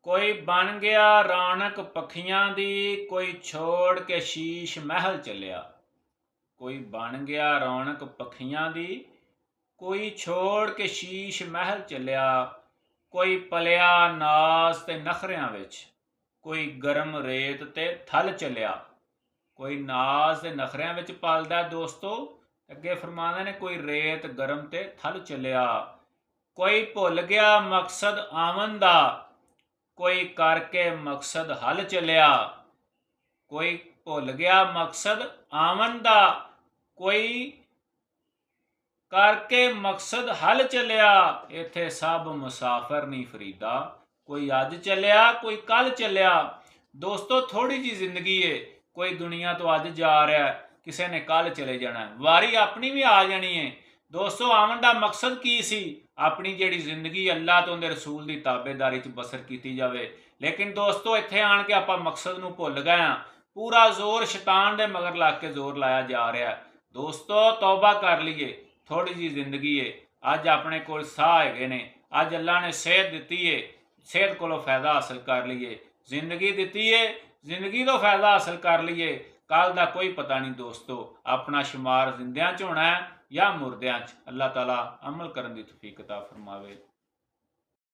कोई बन गया रौनक पखियां दी, कोई छोड़ के शीश महल चलिया। कोई बन गया रौनक पखियां दी, कोई छोड़ के शीश महल चलिया। कोई पलिया नाज ते नखरियां विच, कोई गरम रेत ते थल चलिया। कोई नाज ते नखरियां विच पलदा दोस्तों, अगे फरमांदे ने कोई रेत गरम ते थल चलिया। कोई भुल गया मकसद आवन दा, कोई करके मकसद हल चलिया। कोई भुल गया मकसद आवन दा, कोई करके मकसद हल चलिया। इत्थे सब मुसाफिर नहीं फरीदा, कोई अज चलिया कोई कल चलिया। दोस्तों थोड़ी जी जिंदगी है, कोई दुनिया तो अज जा रहा है, किसी ने कल चले जाना, वारी अपनी भी आ जानी है। दोस्तों आवन का मकसद की सी, अपनी जिहड़ी जिंदगी अल्लाह तो उहदे रसूल की ताबेदारी च बसर की जाए। लेकिन दोस्तों इत्थे आण के आपां मकसद नूं भुल गए हाँ, पूरा जोर शैतान दे मगर लग के जोर लाया जा रहा है। दोस्तों तौबा कर लीए, थोड़ी जी जिंदगी है, अज अपने कोल साह हैगे ने, अज अल्लाह ने सेहत दिती है, सेहत कोलों फायदा हासिल कर लीए। जिंदगी दिती है, जिंदगी तो फायदा हासिल कर लीए, कल का कोई पता नहीं दोस्तों। अपना शुमार जिंदियां च होना है या मुरदियां च। अल्लाह ताला अमल करन दी तौफीक अता फरमावे।